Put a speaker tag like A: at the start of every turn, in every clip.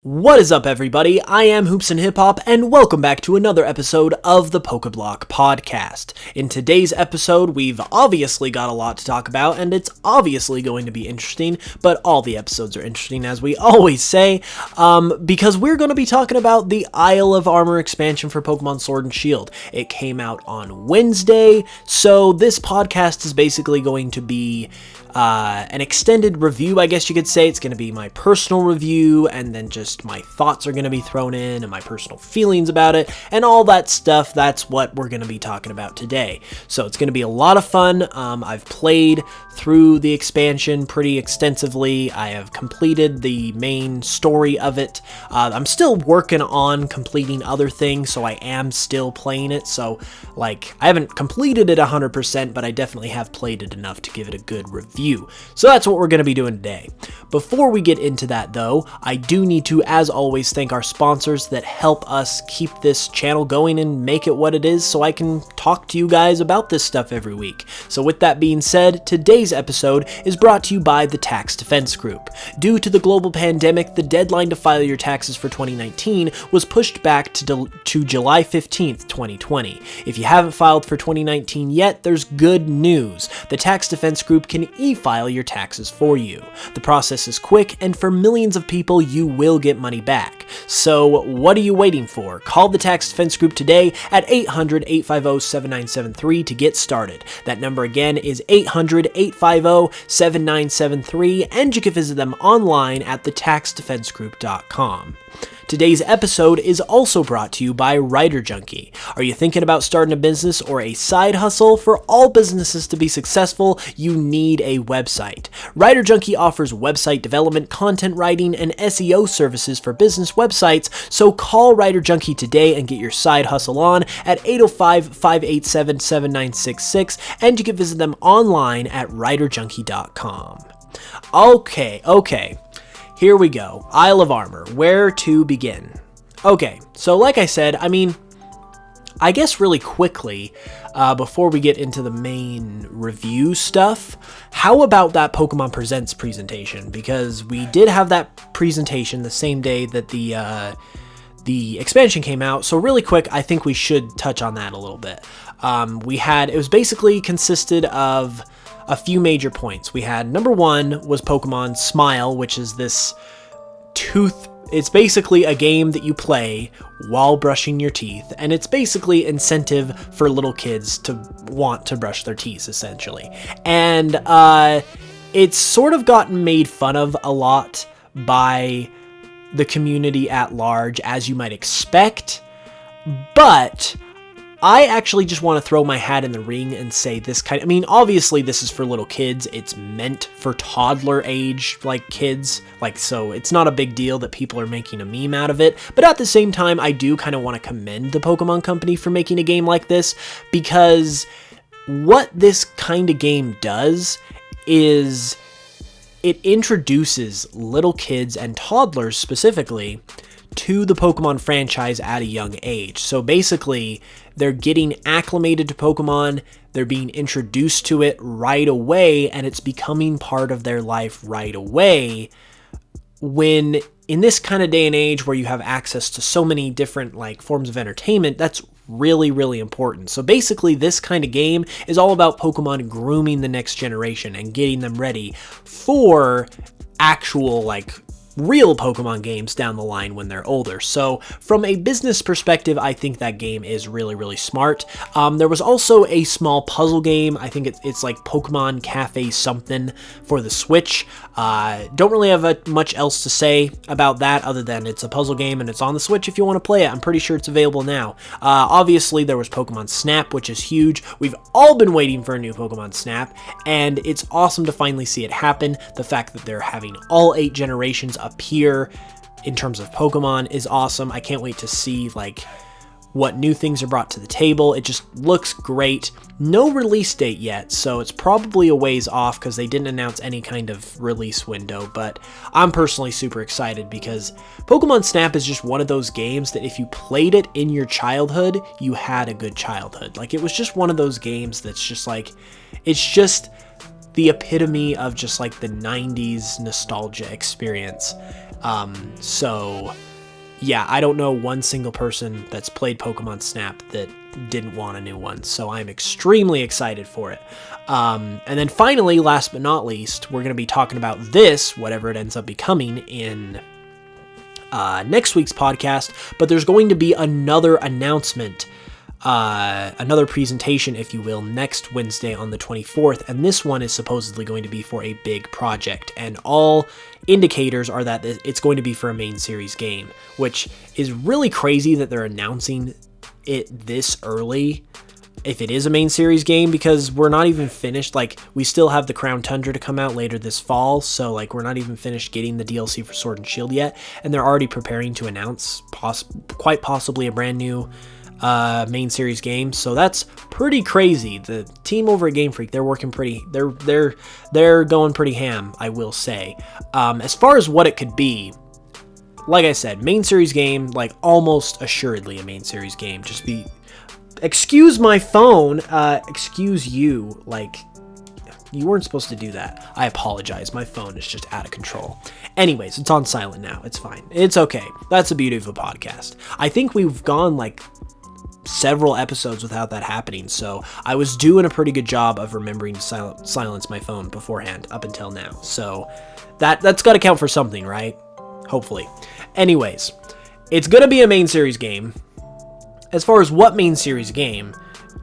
A: What is up, everybody? I am HoopsandHipHop, and welcome back to another episode of the Pokeblock Podcast. In today's episode, we've obviously got a lot to talk about, and it's obviously going to be interesting, but all the episodes are interesting, as we always say, because we're going to be talking about the Isle of Armor expansion for Pokemon Sword and Shield. It came out on Wednesday, so this podcast is basically going to be an extended review, I guess you could say. It's going to be my personal review, and then just my thoughts are going to be thrown in, and my personal feelings about it, and all that stuff. That's what we're going to be talking about today. So it's going to be a lot of fun. I've played through the expansion pretty extensively. I have completed the main story of it. I'm still working on completing other things, so I am still playing it. So, I haven't completed it 100%, but I definitely have played it enough to give it a good review. So that's what we're going to be doing today. Before we get into that, though, I do need to, as always, thank our sponsors that help us keep this channel going and make it what it is, so I can talk to you guys about this stuff every week. So with that being said, today's episode is brought to you by the Tax Defense Group. Due to the global pandemic, the deadline to file your taxes for 2019 was pushed back to July 15th, 2020. If you haven't filed for 2019 yet, there's good news. The Tax Defense Group can e-file your taxes for you. The process is quick, and for millions of people, you will get money back. So what are you waiting for? Call the Tax Defense Group today at 800-850-7973 to get started. That number again is 800-850-7973, and you can visit them online at thetaxdefensegroup.com. Today's episode is also brought to you by Writer Junkie. Are you thinking about starting a business or a side hustle? For all businesses to be successful, you need a website. Writer Junkie offers website development, content writing, and SEO services for business websites, so call Writer Junkie today and get your side hustle on at 805-587-7966, and you can visit them online at writerjunkie.com. Okay. Here we go. Isle of Armor. Where to begin? Okay, so like I said, I guess really quickly, before we get into the main review stuff, how about that Pokemon Presents presentation? Because we did have that presentation the same day that the expansion came out, so really quick, I think we should touch on that a little bit. It was basically consisted of a few major points. We had, number one was Pokemon Smile, which is this it's basically a game that you play while brushing your teeth, and it's basically incentive for little kids to want to brush their teeth, essentially. And it's sort of gotten made fun of a lot by the community at large, as you might expect, but I actually just want to throw my hat in the ring and say obviously this is for little kids. It's meant for toddler age, kids. So it's not a big deal that people are making a meme out of it. But at the same time, I do kind of want to commend the Pokemon Company for making a game like this, because what this kind of game does is it introduces little kids and toddlers specifically to the Pokemon franchise at a young age. So basically, they're getting acclimated to Pokemon, they're being introduced to it right away, and it's becoming part of their life right away. When in this kind of day and age where you have access to so many different forms of entertainment, that's really, really important. So basically, this kind of game is all about Pokemon grooming the next generation and getting them ready for actual real Pokemon games down the line when they're older. So from a business perspective, I think that game is really, really smart. There was also a small puzzle game. I think it's like Pokemon Cafe something for the Switch. Don't really have much else to say about that other than it's a puzzle game and it's on the Switch if you want to play it. I'm pretty sure it's available now. Obviously, there was Pokemon Snap, which is huge. We've all been waiting for a new Pokemon Snap, and it's awesome to finally see it happen. The fact that they're having all 8 generations appear in terms of Pokemon is awesome. I can't wait to see what new things are brought to the table. It just looks great. No release date yet, so it's probably a ways off because they didn't announce any kind of release window, but I'm personally super excited because Pokemon Snap is just one of those games that if you played it in your childhood, you had a good childhood. It was just one of those games that's just it's just the epitome of just the 90s nostalgia experience. So yeah, I don't know one single person that's played Pokemon Snap that didn't want a new one, so I'm extremely excited for it. And then finally, last but not least, we're going to be talking about this, whatever it ends up becoming, in next week's podcast, but there's going to be another announcement, another presentation, if you will, next Wednesday on the 24th, and this one is supposedly going to be for a big project, and all indicators are that it's going to be for a main series game, which is really crazy that they're announcing it this early if it is a main series game, because we're not even finished. Like, we still have the Crown Tundra to come out later this fall, so like we're not even finished getting the DLC for Sword and Shield yet, and they're already preparing to announce quite possibly a brand new main series game. So that's pretty crazy. The team over at Game Freak, they're working pretty, they're going pretty ham, I will say. As far as what it could be, like I said, main series game, like almost assuredly a main series game. Just be, excuse my phone, excuse you, like, you weren't supposed to do that. I apologize. My phone is just out of control. Anyways, it's on silent now. It's fine. It's okay. That's the beauty of a podcast. I think we've gone like several episodes without that happening, so I was doing a pretty good job of remembering to silence my phone beforehand up until now. So that's got to count for something, right? Hopefully. Anyways, it's going to be a main series game. As far as what main series game,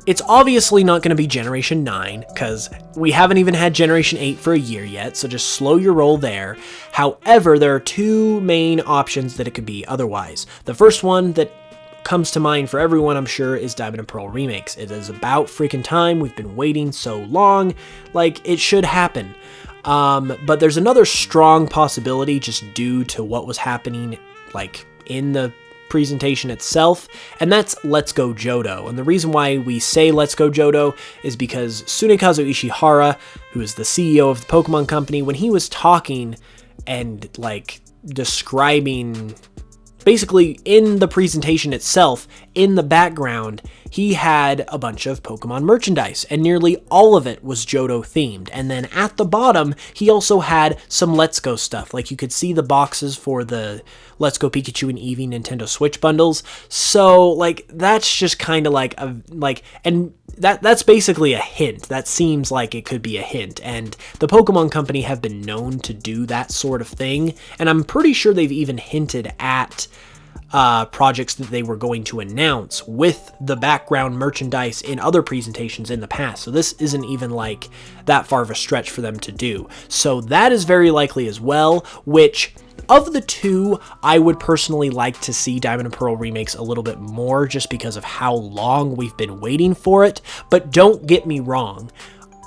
A: it's obviously not going to be Generation 9, because we haven't even had Generation 8 for a year yet, so just slow your roll there. However, there are two main options that it could be otherwise. The first one that comes to mind for everyone, I'm sure, is Diamond and Pearl Remakes. It is about freaking time. We've been waiting so long. Like, it should happen. But there's another strong possibility just due to what was happening, like, in the presentation itself, and that's Let's Go Johto. And the reason why we say Let's Go Johto is because Tsunekazu Ishihara, who is the CEO of the Pokemon Company, when he was talking and like describing, basically in the presentation itself, in the background, he had a bunch of Pokemon merchandise, and nearly all of it was Johto themed. And then at the bottom, he also had some Let's Go stuff. Like, you could see the boxes for the Let's Go Pikachu and Eevee Nintendo Switch bundles. So, like, that's just kind of like and that's basically a hint. That seems like it could be a hint. And the Pokemon Company have been known to do that sort of thing. And I'm pretty sure they've even hinted at projects that they were going to announce with the background merchandise in other presentations in the past. So this isn't even like that far of a stretch for them to do. So that is very likely as well, which of the two, I would personally like to see Diamond and Pearl Remakes a little bit more, just because of how long we've been waiting for it. But don't get me wrong,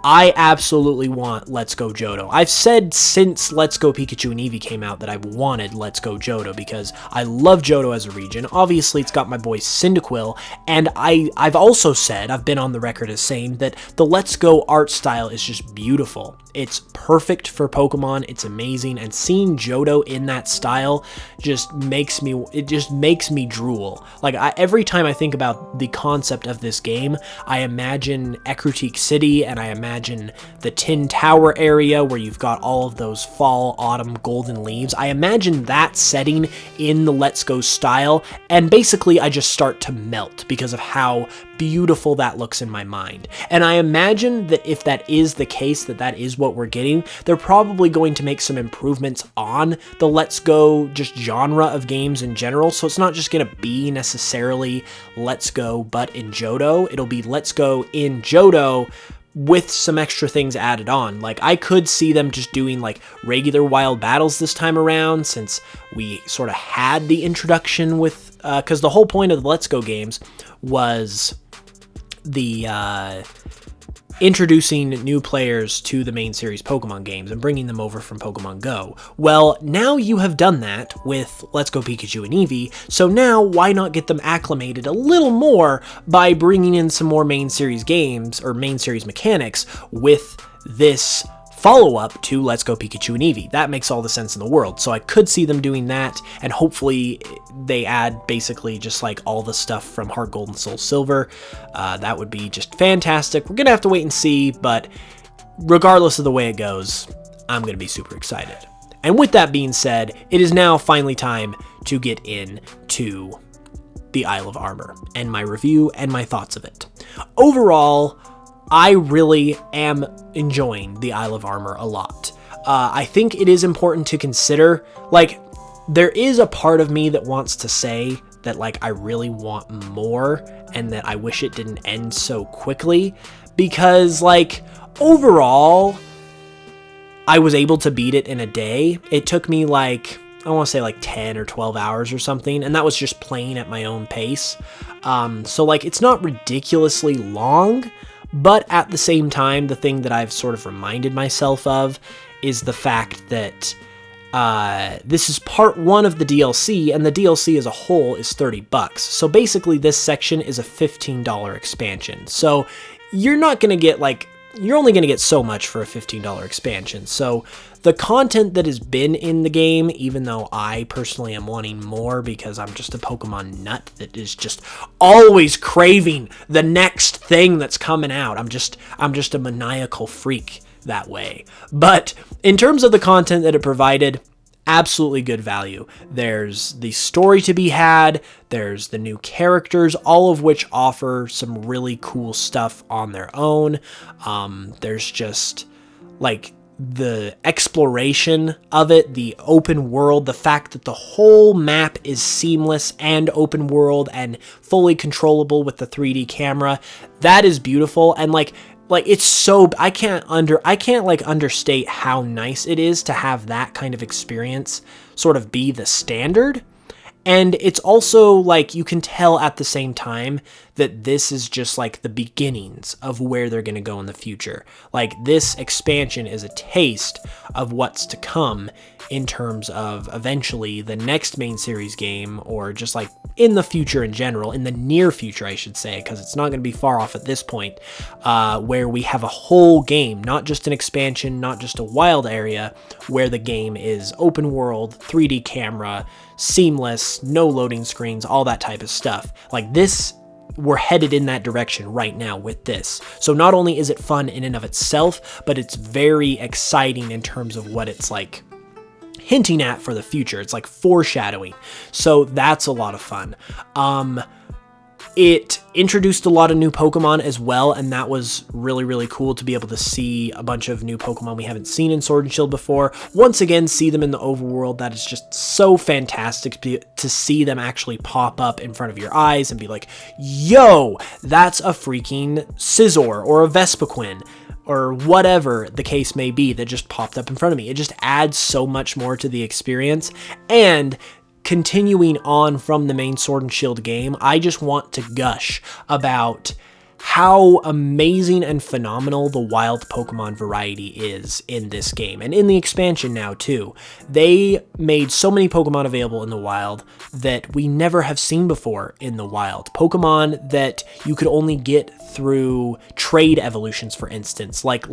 A: I absolutely want Let's Go Johto. I've said since Let's Go Pikachu and Eevee came out that I've wanted Let's Go Johto because I love Johto as a region. Obviously, it's got my boy Cyndaquil, and I've also said, I've been on the record as saying that the Let's Go art style is just beautiful. It's perfect for Pokemon. It's amazing, and seeing Johto in that style just makes me drool. Like, every time I think about the concept of this game, I imagine Ecruteak City, and I imagine the Tin Tower area where you've got all of those fall, autumn, golden leaves. I imagine that setting in the Let's Go style, and basically I just start to melt because of how beautiful that looks in my mind. And I imagine that if that is the case, that is what we're getting, they're probably going to make some improvements on the Let's Go just genre of games in general. So it's not just going to be necessarily Let's Go but in Johto. It'll be Let's Go in Johto with some extra things added on. Like, I could see them just doing like regular wild battles this time around, since we sort of had the introduction with because the whole point of the Let's Go games was the introducing new players to the main series Pokemon games and bringing them over from Pokemon Go. Well, now you have done that with Let's Go Pikachu and Eevee, so now why not get them acclimated a little more by bringing in some more main series games or main series mechanics with this follow-up to Let's Go Pikachu and Eevee. That makes all the sense in the world. So I could see them doing that, and hopefully they add basically just like all the stuff from Heart Gold and Soul Silver. That would be just fantastic. We're gonna have to wait and see, but regardless of the way it goes, I'm gonna be super excited. And with that being said, it is now finally time to get into the Isle of Armor and my review and my thoughts of it. Overall, I really am enjoying the Isle of Armor a lot. I think it is important to consider, like, there is a part of me that wants to say that, like, I really want more and that I wish it didn't end so quickly, because, like, overall, I was able to beat it in a day. It took me, like, I want to say like 10 or 12 hours or something, and that was just playing at my own pace. So, like, it's not ridiculously long, but at the same time, the thing that I've sort of reminded myself of is the fact that this is part 1 of the DLC, and the DLC as a whole is $30. So basically, this section is a $15 expansion. So you're not going to get, like, you're only going to get so much for a $15 expansion. So the content that has been in the game, even though I personally am wanting more because I'm just a Pokemon nut that is just always craving the next thing that's coming out. I'm just a maniacal freak that way. But in terms of the content that it provided, absolutely good value. There's the story to be had, there's the new characters, all of which offer some really cool stuff on their own. There's just, like, the exploration of it, the open world, the fact that the whole map is seamless and open world and fully controllable with the 3D camera. That is beautiful, and like it's so, I can't understate how nice it is to have that kind of experience sort of be the standard. And it's also, like, you can tell at the same time that this is just, like, the beginnings of where they're going to go in the future. Like, this expansion is a taste of what's to come in terms of eventually the next main series game, or just, like, in the future in general, in the near future, I should say, because it's not going to be far off at this point, where we have a whole game, not just an expansion, not just a wild area, where the game is open world, 3D camera, seamless, no loading screens, all that type of stuff. Like, this, we're headed in that direction right now with this. So not only is it fun in and of itself, but it's very exciting in terms of what it's, like, hinting at for the future. It's like foreshadowing. So that's a lot of fun. It introduced a lot of new Pokemon as well, and that was really, really cool to be able to see a bunch of new Pokemon we haven't seen in Sword and Shield before. Once again, see them in the overworld. That is just so fantastic to see them actually pop up in front of your eyes and be like, yo, that's a freaking Scizor or a Vespiquen, or whatever the case may be that just popped up in front of me. It just adds so much more to the experience. And continuing on from the main Sword and Shield game, I just want to gush about how amazing and phenomenal the wild Pokemon variety is in this game, and in the expansion now too. They made so many Pokemon available in the wild that we never have seen before in the wild. Pokemon that you could only get through trade evolutions, for instance. Like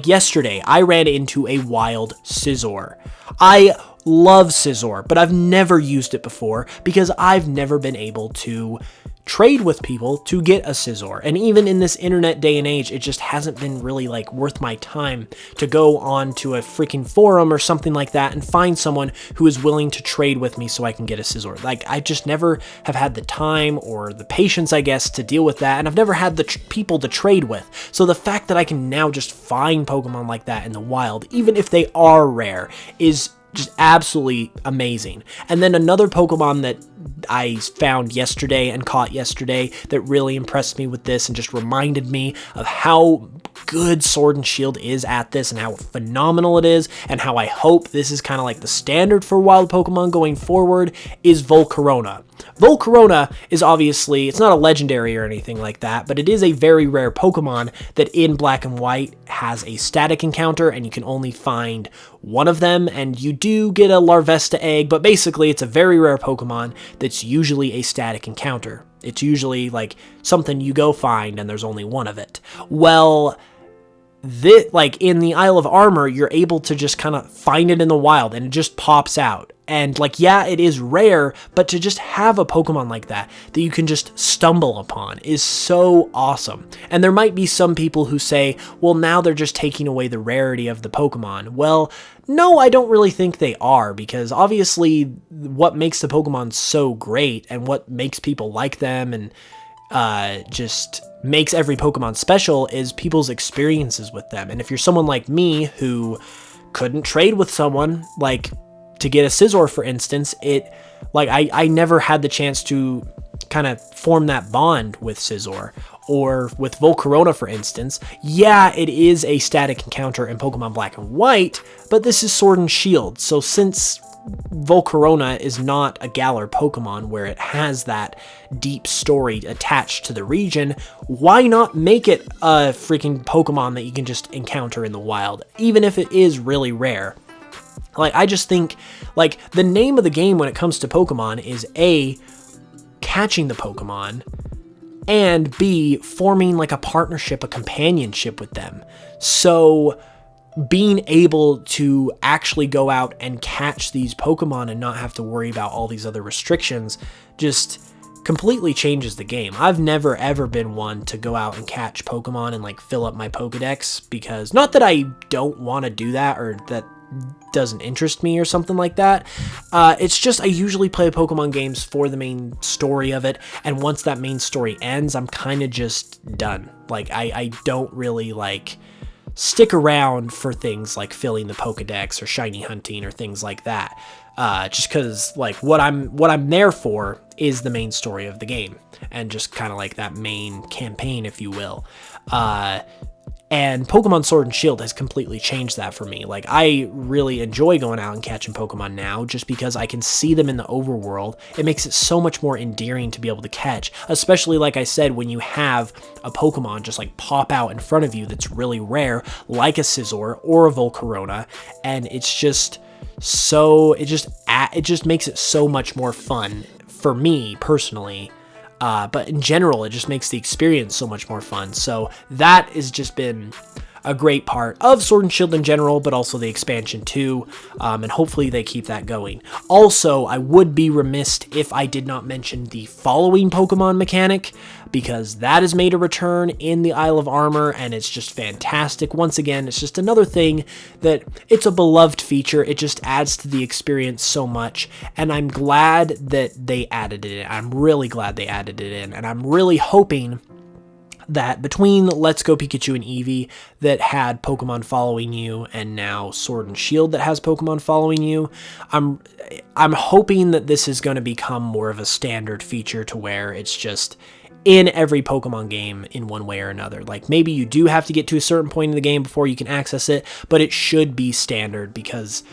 A: yesterday, I ran into a wild Scizor. I love Scizor, but I've never used it before because I've never been able to trade with people to get a Scizor. And even in this internet day and age, it just hasn't been really, like, worth my time to go on to a freaking forum or something like that and find someone who is willing to trade with me so I can get a Scizor. Like, I just never have had the time or the patience, I guess, to deal with that, and I've never had the people to trade with. So the fact that I can now just find Pokemon like that in the wild, even if they are rare, is just absolutely amazing. And then another Pokemon that I found yesterday and caught yesterday that really impressed me with this and just reminded me of how good Sword and Shield is at this and how phenomenal it is, and how I hope this is kind of like the standard for wild Pokemon going forward, is Volcarona. Volcarona is obviously, it's not a legendary or anything like that, but it is a very rare Pokemon that in Black and White has a static encounter, and you can only find one of them, and you do get a Larvesta egg, but basically it's a very rare Pokemon that's usually a static encounter. It's usually like something you go find and there's only one of it. Well, like in the Isle of Armor, you're able to just kind of find it in the wild and it just pops out. And like, yeah, it is rare, but to just have a Pokemon like that you can just stumble upon is so awesome. And there might be some people who say, well, now they're just taking away the rarity of the Pokemon. Well, no, I don't really think they are, because obviously what makes the Pokemon so great and what makes people like them and just makes every Pokemon special is people's experiences with them. And if you're someone like me who couldn't trade with someone, like to get a Scizor, for instance, I never had the chance to kind of form that bond with Scizor. Or with Volcarona, for instance, yeah, it is a static encounter in Pokemon Black and White, but this is Sword and Shield. So since Volcarona is not a Galar Pokemon where it has that deep story attached to the region, why not make it a freaking Pokemon that you can just encounter in the wild, even if it is really rare? Like, I just think, like, the name of the game when it comes to Pokemon is A, catching the Pokemon, and B, forming like a partnership, a companionship with them. So being able to actually go out and catch these Pokemon and not have to worry about all these other restrictions just completely changes the game. I've never ever been one to go out and catch Pokemon and like fill up my Pokedex, because not that I don't want to do that or that doesn't interest me or something like that. It's just I usually play Pokemon games for the main story of it, and once that main story ends, I'm kind of just done. Like I don't really like stick around for things like filling the Pokedex or shiny hunting or things like that. Just because like what I'm there for is the main story of the game and just kind of like that main campaign, if you will. And Pokemon Sword and Shield has completely changed that for me. Like, I really enjoy going out and catching Pokemon now just because I can see them in the overworld. It makes it so much more endearing to be able to catch, especially, like I said, when you have a Pokemon just like pop out in front of you that's really rare, like a Scizor or a Volcarona, and it's just so, it just makes it so much more fun for me personally. But in general, it just makes the experience so much more fun. So that has just been a great part of Sword and Shield in general, but also the expansion too, and hopefully they keep that going. Also, I would be remiss if I did not mention the following Pokemon mechanic, because that has made a return in the Isle of Armor, and it's just fantastic. Once again, it's just another thing that it's a beloved feature. It just adds to the experience so much, and I'm glad that they added it in. I'm really glad they added it in, and I'm really hoping that between Let's Go Pikachu and Eevee that had Pokemon following you, and now Sword and Shield that has Pokemon following you, I'm hoping that this is going to become more of a standard feature to where it's just in every Pokemon game in one way or another. Like, maybe you do have to get to a certain point in the game before you can access it, but it should be standard because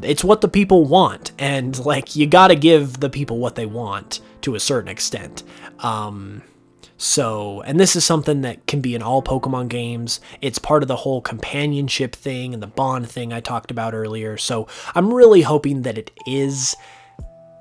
A: it's what the people want, and like, you gotta give the people what they want to a certain extent. And this is something that can be in all Pokemon games. It's part of the whole companionship thing and the bond thing I talked about earlier. So I'm really hoping that it is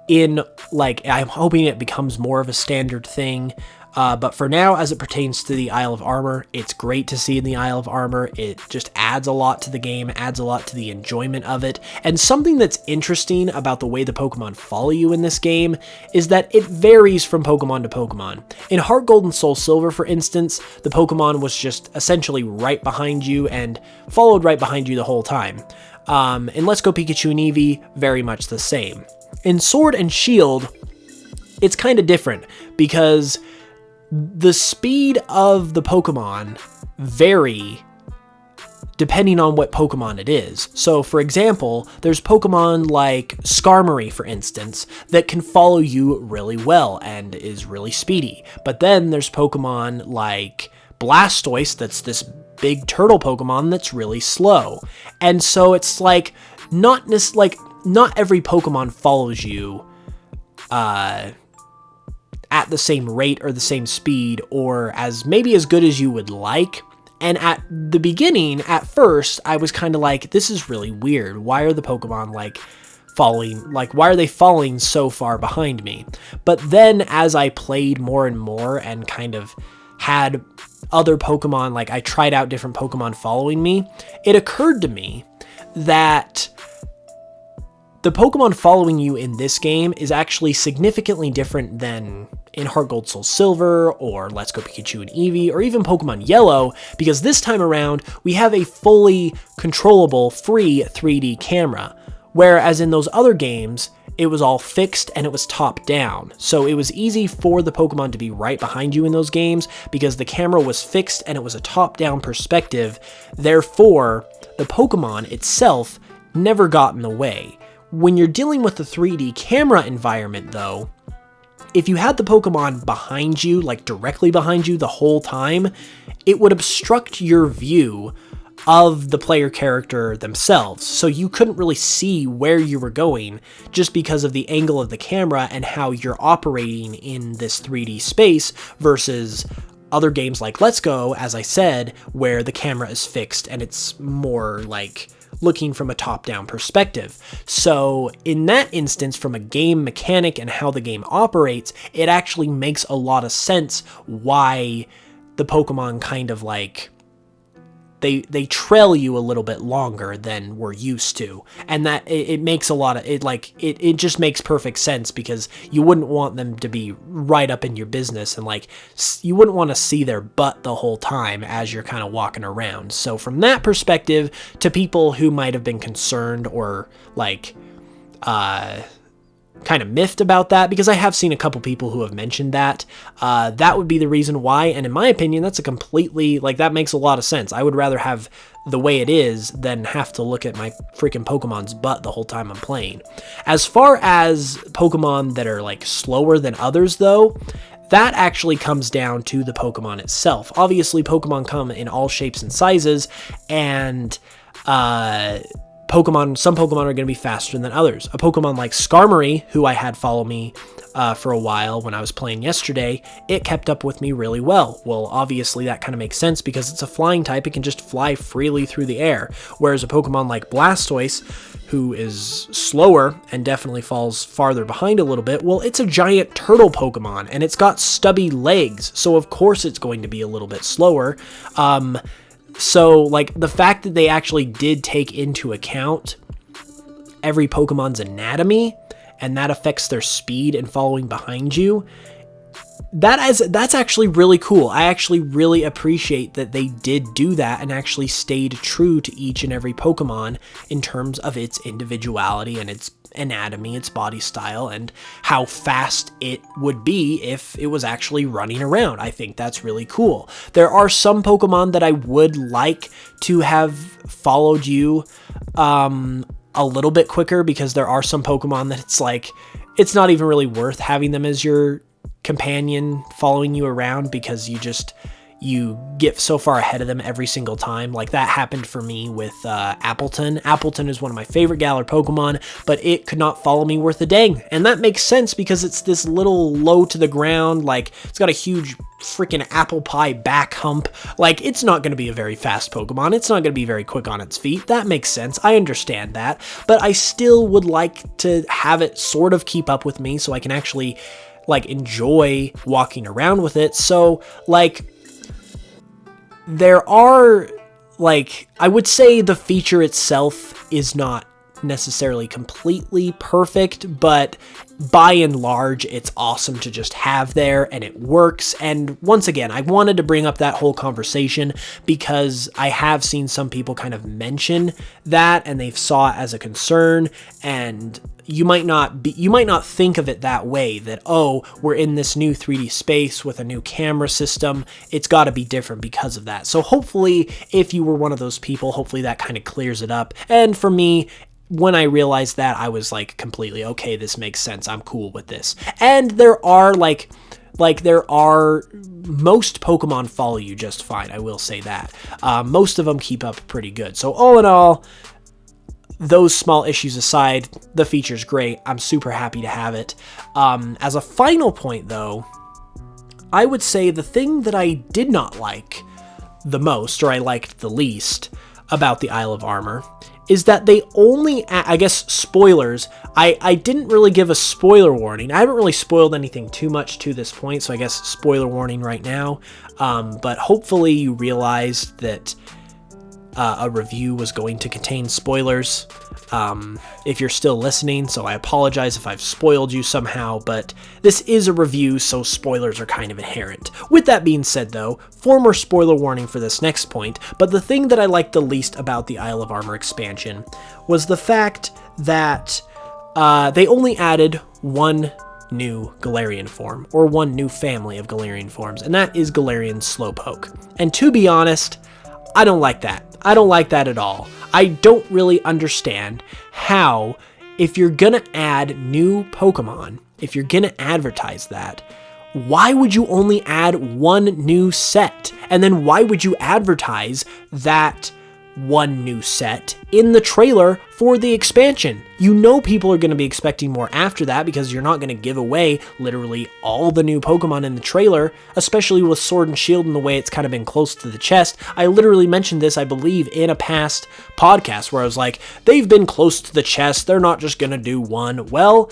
A: I'm hoping it becomes more of a standard thing. But for now, as it pertains to the Isle of Armor, it's great to see in the Isle of Armor. It just adds a lot to the game, adds a lot to the enjoyment of it. And something that's interesting about the way the Pokemon follow you in this game is that it varies from Pokemon to Pokemon. In Heart Gold and Soul Silver, for instance, the Pokemon was just essentially right behind you and followed right behind you the whole time. In Let's Go Pikachu and Eevee, very much the same. In Sword and Shield, it's kind of different because the speed of the Pokemon vary depending on what Pokemon it is. So, for example, there's Pokemon like Skarmory, for instance, that can follow you really well and is really speedy. But then there's Pokemon like Blastoise that's this big turtle Pokemon that's really slow. And so it's like, not every Pokemon follows you at the same rate or the same speed or as maybe as good as you would like. And at the beginning, at first, I was kind of like, this is really weird. Why are the Pokemon why are they falling so far behind me? But then as I played more and more and kind of had other Pokemon, like I tried out different Pokemon following me, it occurred to me that the Pokemon following you in this game is actually significantly different than in Heart Gold Soul Silver, or Let's Go Pikachu and Eevee, or even Pokemon Yellow, because this time around, we have a fully controllable, free 3D camera, whereas in those other games, it was all fixed and it was top down. So it was easy for the Pokemon to be right behind you in those games because the camera was fixed and it was a top down perspective. Therefore, the Pokemon itself never got in the way. When you're dealing with the 3D camera environment though, if you had the Pokemon behind you, like directly behind you the whole time, it would obstruct your view of the player character themselves. So you couldn't really see where you were going just because of the angle of the camera and how you're operating in this 3D space versus other games like Let's Go, as I said, where the camera is fixed and it's more like looking from a top-down perspective. So in that instance, from a game mechanic and how the game operates, it actually makes a lot of sense why the Pokemon kind of like they trail you a little bit longer than we're used to, and that it makes a lot of it just makes perfect sense, because you wouldn't want them to be right up in your business, and like you wouldn't want to see their butt the whole time as you're kind of walking around. So from that perspective, to people who might have been concerned or like kind of miffed about that, because I have seen a couple people who have mentioned that, that would be the reason why. And in my opinion, that's a completely, like, that makes a lot of sense. I would rather have the way it is than have to look at my freaking Pokemon's butt the whole time I'm playing. As far as Pokemon that are like slower than others though, that actually comes down to the Pokemon itself. Obviously, Pokemon come in all shapes and sizes, and some Pokemon are going to be faster than others. A Pokemon like Skarmory, who I had follow me for a while when I was playing yesterday, it kept up with me really well. Well, obviously that kind of makes sense because it's a flying type. It can just fly freely through the air. Whereas a Pokemon like Blastoise, who is slower and definitely falls farther behind a little bit, well, it's a giant turtle Pokemon and it's got stubby legs. So of course it's going to be a little bit slower. So, like, the fact that they actually did take into account every Pokemon's anatomy, and that affects their speed and following behind you, that's actually really cool. I actually really appreciate that they did do that and actually stayed true to each and every Pokemon in terms of its individuality and its anatomy, its body style, and how fast it would be if it was actually running around. I think that's really cool. There are some Pokemon that I would like to have followed you a little bit quicker, because there are some Pokemon that it's like, it's not even really worth having them as your companion following you around, because you get so far ahead of them every single time. Like that happened for me with Appleton. Appleton is one of my favorite Galar Pokemon, but it could not follow me worth a dang. And that makes sense because it's this little low to the ground, like it's got a huge freaking apple pie back hump. Like it's not going to be a very fast Pokemon. It's not going to be very quick on its feet. That makes sense. I understand that, but I still would like to have it sort of keep up with me so I can actually like enjoy walking around with it. So like, there are, like, I would say the feature itself is not necessarily completely perfect, but by and large, it's awesome to just have there, and it works. And once again, I wanted to bring up that whole conversation because I have seen some people kind of mention that, and they've saw it as a concern, and you might not think of it that way, that, oh, we're in this new 3D space with a new camera system, it's got to be different because of that. So hopefully, if you were one of those people, hopefully that kind of clears it up. And for me, when I realized that, I was like completely, okay, this makes sense, I'm cool with this. And there are most Pokemon follow you just fine, I will say that. Most of them keep up pretty good. So all in all, those small issues aside, the feature's great. I'm super happy to have it. As a final point though, I would say the thing that I did not like the most, or I liked the least about the Isle of Armor, is that they only, I guess, spoilers. I didn't really give a spoiler warning. I haven't really spoiled anything too much to this point, so I guess spoiler warning right now. But hopefully you realized that a review was going to contain spoilers. If you're still listening, so I apologize if I've spoiled you somehow, but this is a review, so spoilers are kind of inherent. With that being said, though, former spoiler warning for this next point, but the thing that I liked the least about the Isle of Armor expansion was the fact that they only added one new Galarian form, or one new family of Galarian forms, and that is Galarian Slowpoke. And to be honest, I don't like that. I don't like that at all. I don't really understand how, if you're gonna add new Pokemon, if you're gonna advertise that, why would you only add one new set? And then why would you advertise that one new set in the trailer for the expansion? You know people are going to be expecting more after that because you're not going to give away literally all the new Pokemon in the trailer, especially with Sword and Shield and the way it's kind of been close to the chest. I literally mentioned this, I believe, in a past podcast where I was like, they've been close to the chest, they're not just going to do one. Well,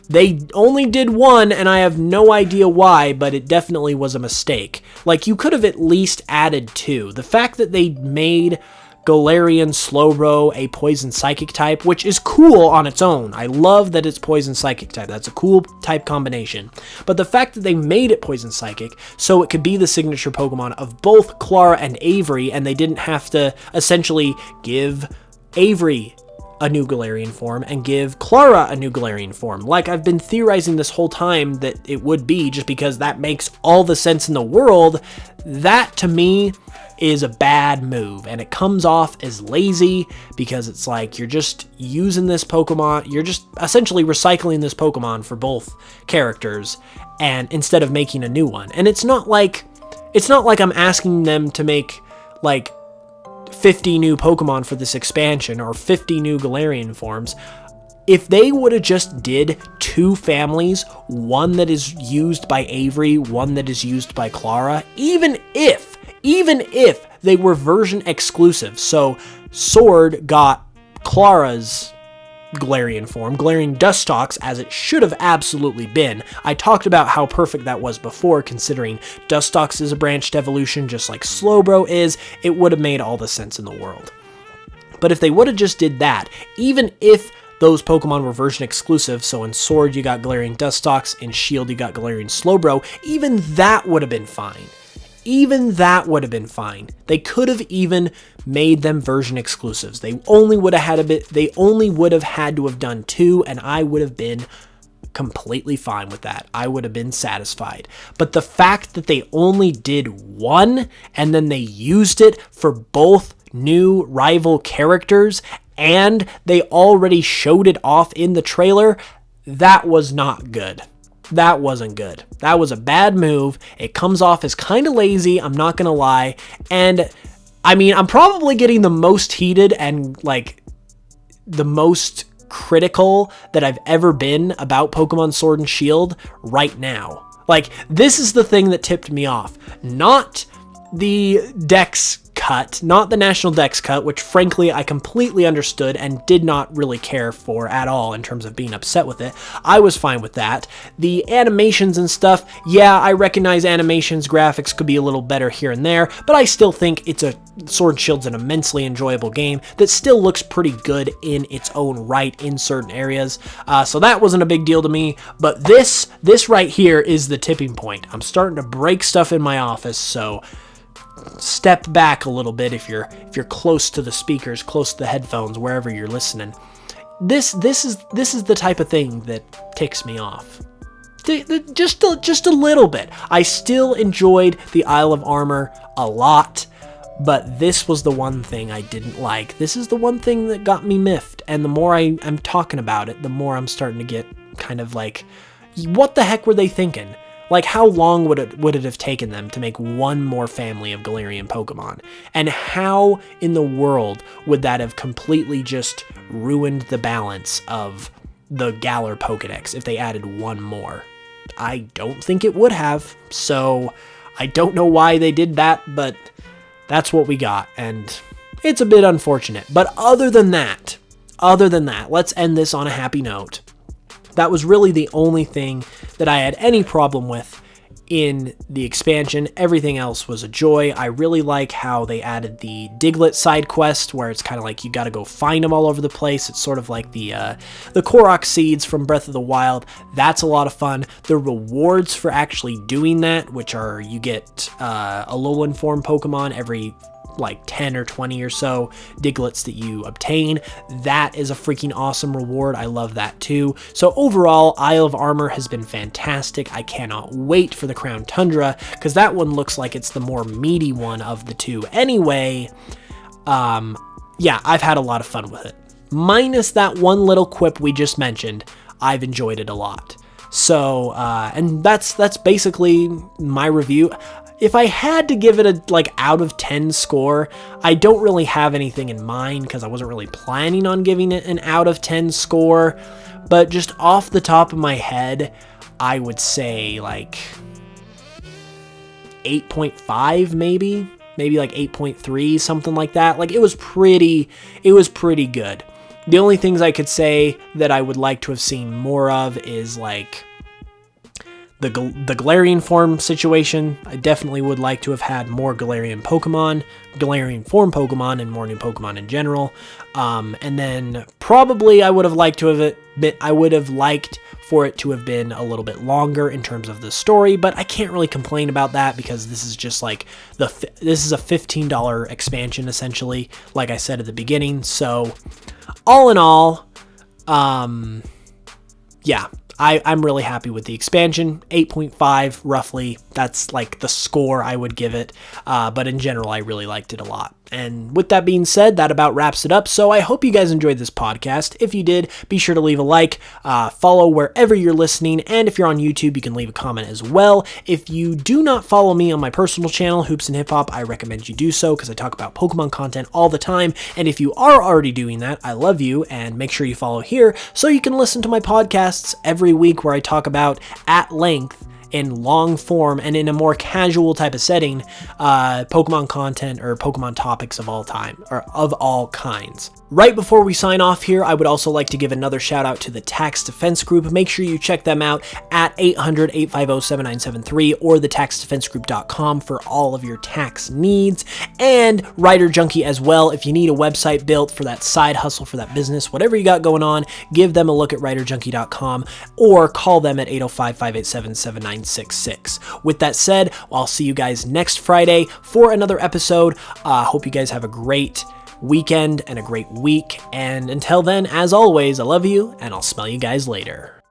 A: they only did one, and I have no idea why, but it definitely was a mistake. Like, you could have at least added two. The fact that they made Galarian Slowbro a Poison Psychic type, which is cool on its own. I love that it's Poison Psychic type. That's a cool type combination. But the fact that they made it Poison Psychic so it could be the signature Pokemon of both Clara and Avery, and they didn't have to essentially give Avery a new Galarian form and give Clara a new Galarian form, like I've been theorizing this whole time that it would be, just because that makes all the sense in the world. That to me is a bad move, and it comes off as lazy because it's like you're just using this Pokemon, you're just essentially recycling this Pokemon for both characters, and instead of making a new one. And it's not like I'm asking them to make like 50 new Pokemon for this expansion or 50 new Galarian forms. If they would have just did two families, one that is used by Avery, one that is used by Clara, even if they were version exclusive, so Sword got Clara's Galarian form, Galarian Dustox, as it should have absolutely been. I talked about how perfect that was before, considering Dustox is a branched evolution just like Slowbro is. It would have made all the sense in the world. But if they would have just did that, even if those Pokemon were version exclusive, so in Sword you got Galarian Dustox, in Shield you got Galarian Slowbro, even that would have been fine. Even that would have been fine. They could have even made them version exclusives. They only would have had to have done two, and I would have been completely fine with that. I would have been satisfied. But the fact that they only did one, and then they used it for both new rival characters, and they already showed it off in the trailer, that was not good. That wasn't good. That was a bad move. It comes off as kind of lazy, I'm not gonna lie. And I mean, I'm probably getting the most heated and like the most critical that I've ever been about Pokemon Sword and Shield right now. Like, this is the thing that tipped me off. Not the Dex cut, not the National Dex cut, which frankly I completely understood and did not really care for at all in terms of being upset with it. I was fine with that. The animations and stuff, yeah, I recognize animations, graphics could be a little better here and there, but I still think Sword and Shield's an immensely enjoyable game that still looks pretty good in its own right in certain areas. So that wasn't a big deal to me, but this right here is the tipping point. I'm starting to break stuff in my office, so step back a little bit if you're close to the speakers, close to the headphones, wherever you're listening. This is the type of thing that ticks me off. Just a little bit. I still enjoyed the Isle of Armor a lot, but this was the one thing I didn't like. This is the one thing that got me miffed, and the more I'm talking about it, the more I'm starting to get kind of like, what the heck were they thinking? Like, how long would it have taken them to make one more family of Galarian Pokemon? And how in the world would that have completely just ruined the balance of the Galar Pokedex if they added one more? I don't think it would have, so I don't know why they did that, but that's what we got, and it's a bit unfortunate. But other than that, let's end this on a happy note. That was really the only thing that I had any problem with in the expansion. Everything else was a joy. I really like how they added the Diglett side quest, where it's kind of like you got to go find them all over the place. It's sort of like the Korok seeds from Breath of the Wild. That's a lot of fun. The rewards for actually doing that, which are you get a Alolan form Pokemon every like 10 or 20 or so Digletts that you obtain. That is a freaking awesome reward. I love that too. So overall, Isle of Armor has been fantastic. I cannot wait for the Crown Tundra, because that one looks like it's the more meaty one of the two. Anyway, yeah, I've had a lot of fun with it. Minus that one little quip we just mentioned, I've enjoyed it a lot. So, and that's basically my review. If I had to give it a out of 10 score, I don't really have anything in mind because I wasn't really planning on giving it an out of 10 score, but just off the top of my head, I would say like 8.5 maybe like 8.3, something like that. Like it was pretty good. The only things I could say that I would like to have seen more of is like the Galarian form situation. I definitely would like to have had more Galarian Galarian form Pokemon, and more new Pokemon in general. And then probably I would have liked for it to have been a little bit longer in terms of the story, but I can't really complain about that because this is just like this is a $15 expansion essentially, like I said at the beginning. So all in all, yeah, I'm really happy with the expansion. 8.5 roughly, that's like the score I would give it, but in general I really liked it a lot. And with that being said, that about wraps it up. So I hope you guys enjoyed this podcast. If you did, be sure to leave a like, follow wherever you're listening, and if you're on YouTube, you can leave a comment as well. If you do not follow me on my personal channel, Hoops and Hip Hop, I recommend you do so because I talk about Pokemon content all the time. And if you are already doing that, I love you, and make sure you follow here so you can listen to my podcasts every week where I talk about at length, in long form and in a more casual type of setting, Pokemon content or Pokemon topics of all time, or of all kinds. Right before we sign off here, I would also like to give another shout out to the Tax Defense Group. Make sure you check them out at 800-850-7973 or thetaxdefensegroup.com for all of your tax needs, and Writer Junkie as well. If you need a website built for that side hustle, for that business, whatever you got going on, give them a look at writerjunkie.com or call them at 805-587-7966. With that said, I'll see you guys next Friday for another episode. Hope you guys have a great weekend and a great week. And until then, as always, I love you, and I'll smell you guys later.